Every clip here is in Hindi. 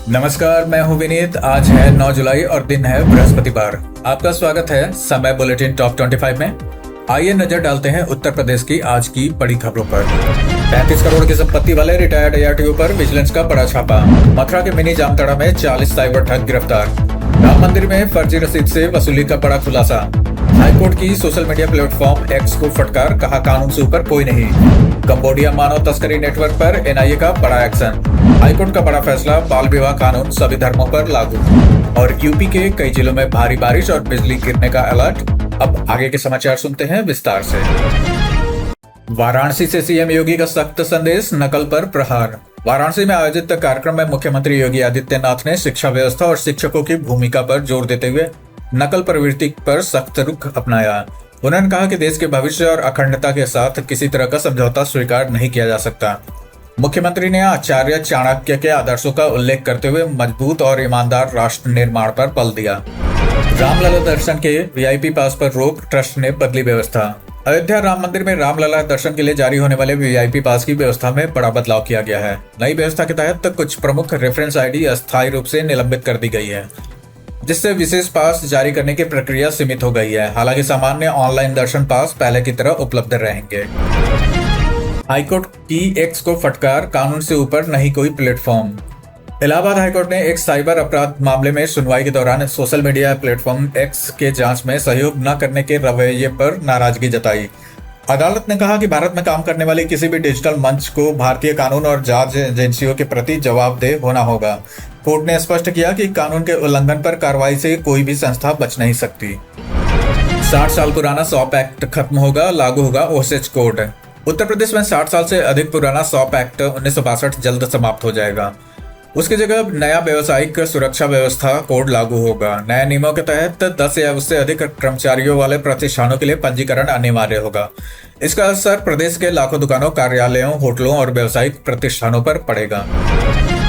नमस्कार, मैं हूं विनीत। आज है 9 जुलाई और दिन है बृहस्पतिवार। आपका स्वागत है समय बुलेटिन टॉप 25 में। आइए नजर डालते हैं उत्तर प्रदेश की आज की बड़ी खबरों पर। 35 करोड़ की संपत्ति वाले रिटायर्ड ARTO पर विजिलेंस का बड़ा छापा। मथुरा के मिनी जामताड़ा में 40 साइबर ठग गिरफ्तार। राम मंदिर में फर्जी रसीद से वसूली का बड़ा खुलासा। हाईकोर्ट की सोशल मीडिया प्लेटफॉर्म एक्स को फटकार, कहा कानून से ऊपर कोई नहीं। कंबोडिया मानव तस्करी नेटवर्क पर NIA का बड़ा एक्शन। हाईकोर्ट का बड़ा फैसला, बाल विवाह कानून सभी धर्मों पर लागू। और यूपी के कई जिलों में भारी बारिश और बिजली गिरने का अलर्ट। अब आगे के समाचार सुनते हैं विस्तार से। वाराणसी से CM योगी का सख्त संदेश, नकल पर प्रहार। वाराणसी में आयोजित कार्यक्रम में मुख्यमंत्री योगी आदित्यनाथ ने शिक्षा व्यवस्था और शिक्षकों की भूमिका पर जोर देते हुए नकल प्रवृत्ति पर सख्त रुख अपनाया। उन्होंने कहा कि देश के भविष्य और अखंडता के साथ किसी तरह का समझौता स्वीकार नहीं किया जा सकता। मुख्यमंत्री ने आचार्य चाणक्य के आदर्शों का उल्लेख करते हुए मजबूत और ईमानदार राष्ट्र निर्माण पर बल दिया। रामलला दर्शन के VIP पास पर रोक, ट्रस्ट ने बदली व्यवस्था। अयोध्या राम मंदिर में रामलला दर्शन के लिए जारी होने वाले VIP पास की व्यवस्था में बड़ा बदलाव किया गया है। नई व्यवस्था के तहत कुछ प्रमुख रेफरेंस ID अस्थायी रूप से निलंबित कर दी गई है, जिससे विशेष पास जारी करने की प्रक्रिया सीमित हो गई है। हालांकि सामान्य ऑनलाइन दर्शन पास पहले की तरह उपलब्ध रहेंगे। हाईकोर्ट की एक्स को फटकार, कानून से ऊपर नहीं कोई प्लेटफॉर्म। इलाहाबाद हाईकोर्ट ने एक साइबर अपराध मामले में सुनवाई के दौरान सोशल मीडिया प्लेटफॉर्म एक्स के जांच में सहयोग न करने के रवैये पर नाराजगी जताई। अदालत ने कहा कि भारत में काम करने वाली किसी भी डिजिटल मंच को भारतीय कानून और जांच एजेंसियों के प्रति जवाबदेह होना होगा। कोर्ट ने स्पष्ट किया कि कानून के उल्लंघन पर कार्रवाई से कोई भी संस्था बच नहीं सकती। 60 साल पुराना SOP एक्ट खत्म होगा, लागू होगा OSH कोड। उत्तर प्रदेश में 60 साल से अधिक पुराना SOP एक्ट 1962 जल्द समाप्त हो जाएगा। उसकी जगह नया व्यावसायिक सुरक्षा व्यवस्था कोड लागू होगा। नए नियमों के तहत 10 या उससे अधिक कर्मचारियों वाले प्रतिष्ठानों के लिए पंजीकरण अनिवार्य होगा। इसका असर प्रदेश के लाखों दुकानों, कार्यालयों, होटलों और व्यावसायिक प्रतिष्ठानों पर पड़ेगा।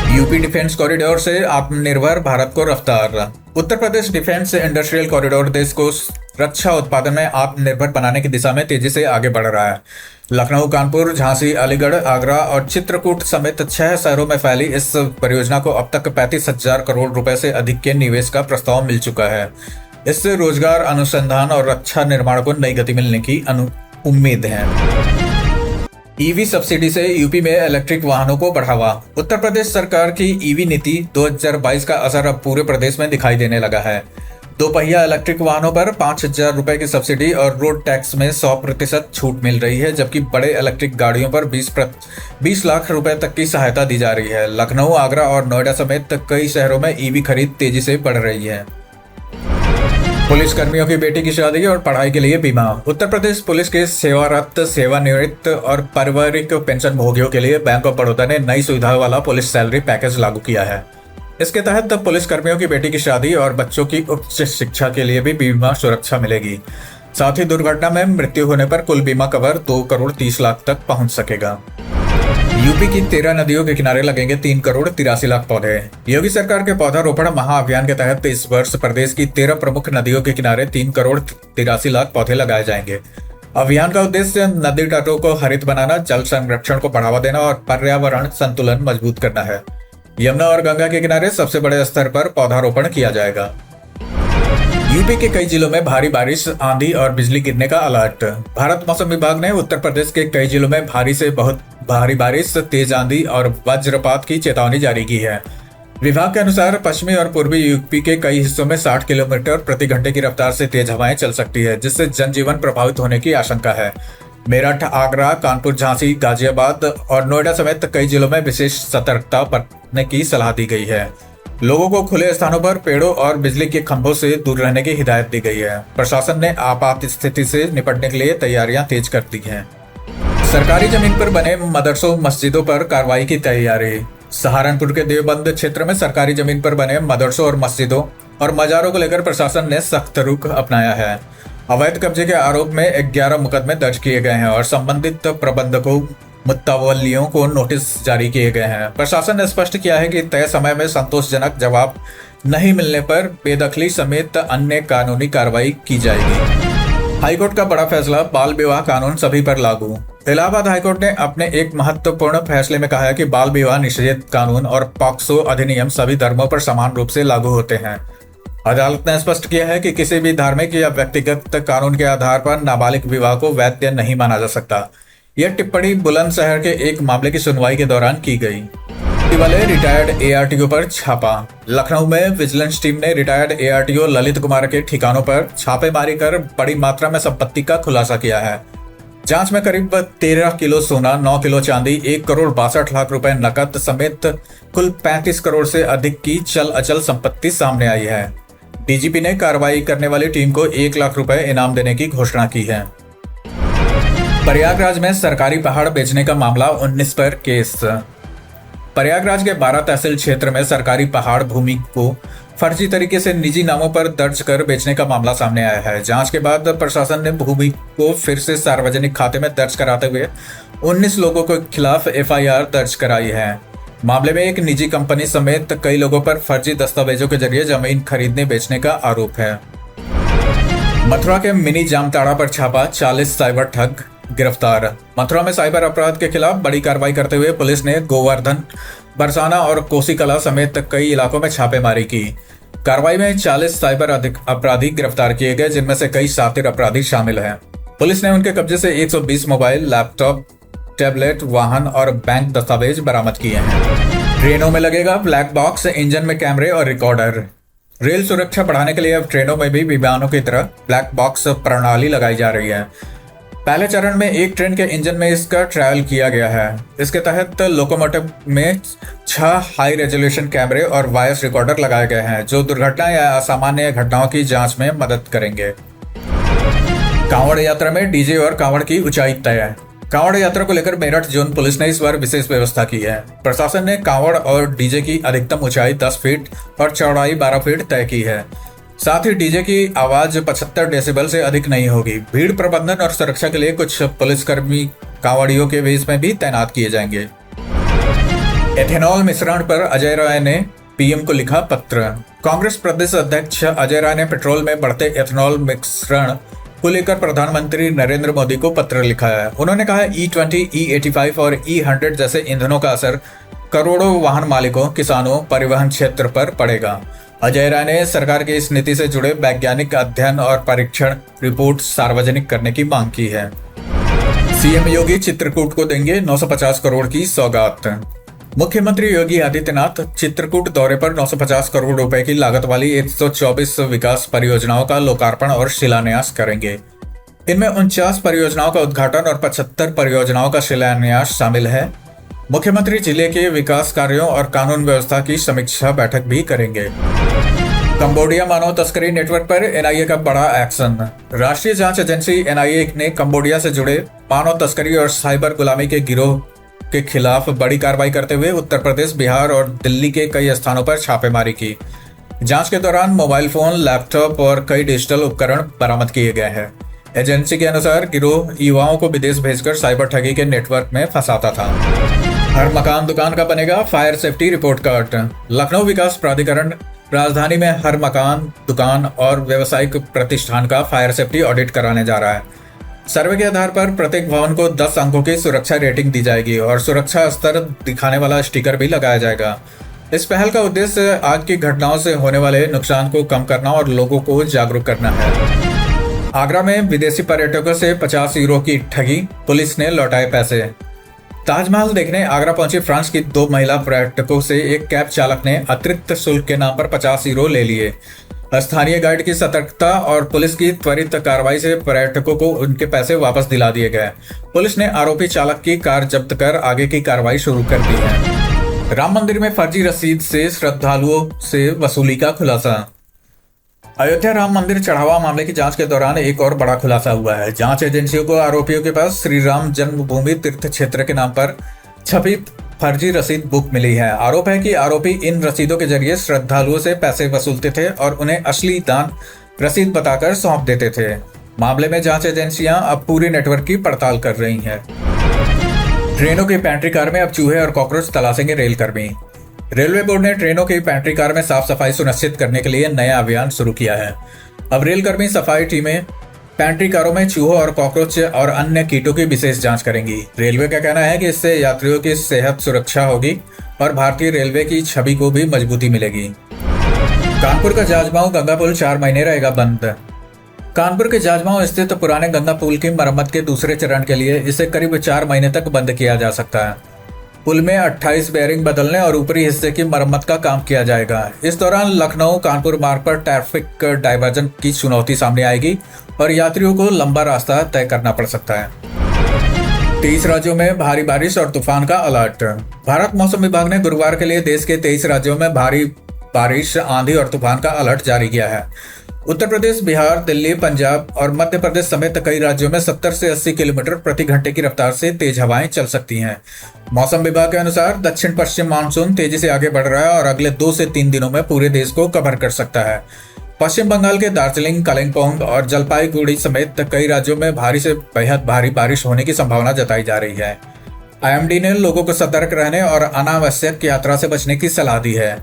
यूपी डिफेंस कॉरिडोर से आत्मनिर्भर भारत को रफ्तार। Uttar Pradesh defence industrial corridor देश को रक्षा उत्पादन में आत्मनिर्भर बनाने की दिशा में तेजी से आगे बढ़ रहा है। लखनऊ, कानपुर, झांसी, अलीगढ़, आगरा और चित्रकूट समेत 6 शहरों में फैली इस परियोजना को अब तक 35,000 करोड़ रुपए से अधिक के निवेश का प्रस्ताव मिल चुका है। इससे रोजगार, अनुसंधान और रक्षा निर्माण को नई गति मिलने की उम्मीद है। EV सब्सिडी से यूपी में इलेक्ट्रिक वाहनों को बढ़ावा। उत्तर प्रदेश सरकार की EV नीति 2022 का असर अब पूरे प्रदेश में दिखाई देने लगा है। दोपहिया इलेक्ट्रिक वाहनों पर 5,000 रुपए की सब्सिडी और रोड टैक्स में 100% छूट मिल रही है, जबकि बड़े इलेक्ट्रिक गाड़ियों पर 20 लाख रुपए तक की सहायता दी जा रही है। लखनऊ, आगरा और नोएडा समेत कई शहरों में EV खरीद तेजी से बढ़ रही है। पुलिस कर्मियों की बेटी की शादी और पढ़ाई के लिए बीमा। उत्तर प्रदेश पुलिस के सेवारत, सेवानिवृत्त और पारिवारिक पेंशन भोगियों के लिए बैंक ऑफ बड़ौदा ने नई सुविधा वाला पुलिस सैलरी पैकेज लागू किया है। इसके तहत पुलिस कर्मियों की बेटी की शादी और बच्चों की उच्च शिक्षा के लिए भी बीमा सुरक्षा मिलेगी। साथ ही दुर्घटना में मृत्यु होने पर कुल बीमा कवर 2 करोड़ 30 लाख तक पहुंच सकेगा। यूपी की 13 नदियों के किनारे लगेंगे 3 करोड़ 83 लाख पौधे। योगी सरकार के पौधारोपण महाअभियान के तहत इस वर्ष प्रदेश की 13 प्रमुख नदियों के किनारे 3 करोड़ 83 लाख पौधे लगाए जाएंगे। अभियान का उद्देश्य नदी तटों को हरित बनाना, जल संरक्षण को बढ़ावा देना और पर्यावरण संतुलन मजबूत करना है। यमुना और गंगा के किनारे सबसे बड़े स्तर पर पौधारोपण किया जाएगा। यूपी के कई जिलों में भारी बारिश, आंधी और बिजली गिरने का अलर्ट। भारत मौसम विभाग ने उत्तर प्रदेश के कई जिलों में भारी से बहुत भारी बारिश, तेज आंधी और वज्रपात की चेतावनी जारी की है। विभाग के अनुसार पश्चिमी और पूर्वी यूपी के कई हिस्सों में 60 किलोमीटर प्रति घंटे की रफ्तार से तेज हवाएं चल सकती है, जिससे जनजीवन प्रभावित होने की आशंका है। मेरठ, आगरा, कानपुर, झांसी, गाजियाबाद और नोएडा समेत कई जिलों में विशेष सतर्कता बरतने की सलाह दी गई है। लोगों को खुले स्थानों पर पेड़ों और बिजली के खंभों से दूर रहने की हिदायत दी गई है। प्रशासन ने आपात स्थिति से निपटने के लिए तैयारियां तेज कर दी हैं। सरकारी जमीन पर बने मदरसों, मस्जिदों पर कार्रवाई की तैयारी। सहारनपुर के देवबंद क्षेत्र में सरकारी जमीन पर बने मदरसों और मस्जिदों और मजारों को लेकर प्रशासन ने सख्त रुख अपनाया है। अवैध कब्जे के आरोप में 11 मुकदमे दर्ज किए गए हैं और संबंधित प्रबंधकों, मुत्तवल्लियों को नोटिस जारी किए गए हैं। प्रशासन ने स्पष्ट किया है कि तय समय में संतोषजनक जवाब नहीं मिलने पर बेदखली समेत अन्य कानूनी कार्रवाई की जाएगी। हाईकोर्ट का बड़ा फैसला, बाल विवाह कानून सभी पर लागू। इलाहाबाद हाईकोर्ट ने अपने एक महत्वपूर्ण फैसले में कहा है कि बाल विवाह निषेध कानून और पॉक्सो अधिनियम सभी धर्मों पर समान रूप से लागू होते हैं। अदालत ने स्पष्ट किया है कि किसी भी धार्मिक या व्यक्तिगत कानून के आधार पर नाबालिग विवाह को वैध नहीं माना जा सकता। यह टिप्पणी बुलंदशहर के एक मामले की सुनवाई के दौरान की गई। वाले रिटायर्ड एआरटीओ पर छापा। लखनऊ में विजिलेंस टीम ने रिटायर्ड एआरटीओ ललित कुमार के ठिकानों पर छापेमारी कर बड़ी मात्रा में संपत्ति का खुलासा किया है। जांच में करीब 13 किलो सोना, 9 किलो चांदी, 1,62,00,000 रुपए नकद समेत कुल 35 करोड़ से अधिक की चल अचल संपत्ति सामने आई है। डीजीपी ने कार्रवाई करने वाली टीम को 1 लाख रुपए इनाम देने की घोषणा की है। प्रयागराज में सरकारी पहाड़ बेचने का मामला 19 पर केस। प्रयागराज के 12 तहसील क्षेत्र में सरकारी पहाड़ भूमि को फर्जी तरीके से निजी नामों पर दर्ज कर बेचने का मामला सामने आया है। जांच के बाद प्रशासन ने भूमि को फिर से सार्वजनिक खाते में दर्ज कराते हुए 19 लोगों के खिलाफ एफआईआर दर्ज कराई है। मामले में एक निजी कंपनी समेत कई लोगों पर फर्जी दस्तावेजों के जरिए जमीन खरीदने बेचने का आरोप है। मथुरा के मिनी जामताड़ा पर छापा, 40 साइबर ठग गिरफ्तार। मथुरा में साइबर अपराध के खिलाफ बड़ी कार्रवाई करते हुए पुलिस ने गोवर्धन, बरसाना और कोसीकला समेत कई इलाकों में छापेमारी की। कार्रवाई में 40 साइबर अपराधी गिरफ्तार किए गए, जिनमें से कई शातिर अपराधी शामिल हैं। पुलिस ने उनके कब्जे से 120 मोबाइल, लैपटॉप, टैबलेट, वाहन और बैंक दस्तावेज बरामद किए हैं। ट्रेनों में लगेगा ब्लैक बॉक्स, इंजन में कैमरे और रिकॉर्डर। रेल सुरक्षा बढ़ाने के लिए अब ट्रेनों में भी विमानों की तरह ब्लैक बॉक्स प्रणाली लगाई जा रही है। पहले चरण में एक ट्रेन के इंजन में इसका ट्रायल किया गया है। इसके तहत लोकोमोटिव में 6 हाई रेजोल्यूशन कैमरे और वॉइस रिकॉर्डर लगाए गए हैं, जो दुर्घटना या असामान्य घटनाओं की जांच में मदद करेंगे। कांवड़ यात्रा में डीजे और कांवड़ की ऊंचाई तय। कांवड़ यात्रा को लेकर मेरठ जोन पुलिस ने इस बार विशेष व्यवस्था की है। प्रशासन ने कांवड़ और डीजे की अधिकतम ऊंचाई 10 फीट और चौड़ाई 12 फीट तय की है। साथ ही डीजे की आवाज 75 डेसिबल से अधिक नहीं होगी। भीड़ प्रबंधन और सुरक्षा के लिए कुछ पुलिसकर्मी कांवड़ियों के वेश में भी तैनात किए जाएंगे। एथेनॉल मिश्रण पर अजय राय ने पीएम को लिखा पत्र। कांग्रेस प्रदेश अध्यक्ष अजय राय ने पेट्रोल में बढ़ते एथेनॉल मिश्रण को लेकर प्रधानमंत्री नरेंद्र मोदी को पत्र लिखा है। उन्होंने कहा E20, E85 और E100 जैसे ईंधनों का असर करोड़ों वाहन मालिकों, किसानों, परिवहन क्षेत्र पर पड़ेगा। अजय राय ने सरकार की इस नीति से जुड़े वैज्ञानिक अध्ययन और परीक्षण रिपोर्ट सार्वजनिक करने की मांग की है। सीएम योगी चित्रकूट को देंगे 950 करोड़ की सौगात। मुख्यमंत्री योगी आदित्यनाथ चित्रकूट दौरे पर 950 करोड़ रुपए की लागत वाली 124 विकास परियोजनाओं का लोकार्पण और शिलान्यास करेंगे। इनमें 49 परियोजनाओं का उद्घाटन और 75 परियोजनाओं का शिलान्यास शामिल है। मुख्यमंत्री जिले के विकास कार्यों और कानून व्यवस्था की समीक्षा बैठक भी करेंगे। कंबोडिया मानव तस्करी नेटवर्क पर एनआईए का बड़ा एक्शन। राष्ट्रीय जांच एजेंसी एनआईए ने कंबोडिया से जुड़े मानव तस्करी और साइबर गुलामी के गिरोह के खिलाफ बड़ी कार्रवाई करते हुए उत्तर प्रदेश, बिहार और दिल्ली के कई स्थानों पर छापेमारी की। जांच के दौरान मोबाइल फोन, लैपटॉप और कई डिजिटल उपकरण बरामद किए गए हैं। एजेंसी के अनुसार गिरोह युवाओं को विदेश भेजकर साइबर ठगी के नेटवर्क में फंसाता था। हर मकान दुकान का बनेगा fire safety report card. Lucknow विकास प्राधिकरण राजधानी में हर मकान, दुकान और व्यावसायिक प्रतिष्ठान का फायर सेफ्टी ऑडिट कराने जा रहा है। सर्वे के आधार पर प्रत्येक भवन को 10 अंकों की सुरक्षा रेटिंग दी जाएगी और सुरक्षा स्तर दिखाने वाला स्टिकर भी लगाया जाएगा। इस पहल का उद्देश्य आग की घटनाओं से होने वाले नुकसान को कम करना और लोगों को जागरूक करना है। आगरा में विदेशी पर्यटकों से 50 यूरो की ठगी, पुलिस ने लौटाए पैसे। ताजमहल देखने आगरा पहुंची फ्रांस की 2 महिला पर्यटकों से एक कैब चालक ने अतिरिक्त शुल्क के नाम पर 50 यूरो ले लिए। स्थानीय गाइड की सतर्कता और पुलिस की त्वरित कार्रवाई से पर्यटकों को उनके पैसे वापस दिला दिए गए। पुलिस ने आरोपी चालक की कार जब्त कर आगे की कार्रवाई शुरू कर दी है। राम मंदिर में फर्जी रसीद से श्रद्धालुओं से वसूली का खुलासा। अयोध्या राम मंदिर चढ़ावा मामले की जांच के दौरान एक और बड़ा खुलासा हुआ है। जांच एजेंसियों को आरोपियों के पास श्री राम जन्मभूमि तीर्थ क्षेत्र के नाम पर छपी फर्जी रसीद बुक मिली है। आरोप है कि आरोपी इन रसीदों के जरिए श्रद्धालुओं से पैसे वसूलते थे और उन्हें असली दान रसीद बताकर सौंप देते थे। मामले में जांच एजेंसियां अब पूरे नेटवर्क की पड़ताल कर रही हैं। ट्रेनों की पैंट्री कार में अब चूहे और कॉकरोच तलाशेंगे रेलकर्मी। रेलवे बोर्ड ने ट्रेनों की पैंट्री कार में साफ सफाई सुनिश्चित करने के लिए नया अभियान शुरू किया है। अब रेलकर्मी सफाई टीमें पैंट्री कारों में चूहों और कॉकरोच और अन्य कीटों की विशेष जांच करेंगी। रेलवे का कहना है कि इससे यात्रियों की सेहत सुरक्षा होगी और भारतीय रेलवे की छवि को भी मजबूती मिलेगी। कानपुर का जाजमाऊ गंगा पुल 4 महीने रहेगा बंद। कानपुर के जाजमाऊ स्थित पुराने गंगा पुल की मरम्मत के दूसरे चरण के लिए इसे करीब 4 महीने तक बंद किया जा सकता है। पुल में 28 बेयरिंग बदलने और ऊपरी हिस्से की मरम्मत का काम किया जाएगा। इस दौरान लखनऊ कानपुर मार्ग पर ट्रैफिक डाइवर्जन की चुनौती सामने आएगी और यात्रियों को लंबा रास्ता तय करना पड़ सकता है। 23 राज्यों में भारी बारिश और तूफान का अलर्ट। भारत मौसम विभाग ने गुरुवार के लिए देश के 23 राज्यों में भारी बारिश, आंधी और तूफान का अलर्ट जारी किया है। उत्तर प्रदेश, बिहार, दिल्ली, पंजाब और मध्य प्रदेश समेत कई राज्यों में 70 से 80 किलोमीटर प्रति घंटे की रफ्तार से तेज हवाएं चल सकती हैं। मौसम विभाग के अनुसार दक्षिण पश्चिम मानसून तेजी से आगे बढ़ रहा है और अगले 2 से 3 दिनों में पूरे देश को कवर कर सकता है। पश्चिम बंगाल के दार्जिलिंग, कालिम्पोंग और जलपाईगुड़ी समेत कई राज्यों में भारी से बेहद भारी बारिश होने की संभावना जताई जा रही है। IMD ने लोगों को सतर्क रहने और अनावश्यक यात्रा से बचने की सलाह दी है।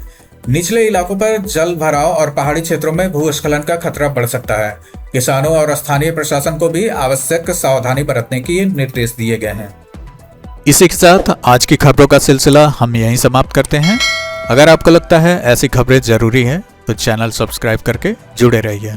निचले इलाकों पर जल भराव और पहाड़ी क्षेत्रों में भूस्खलन का खतरा बढ़ सकता है। किसानों और स्थानीय प्रशासन को भी आवश्यक सावधानी बरतने के निर्देश दिए गए हैं। इसी के साथ आज की खबरों का सिलसिला हम यहीं समाप्त करते हैं। अगर आपको लगता है ऐसी खबरें जरूरी है तो चैनल सब्सक्राइब करके जुड़े रहिए।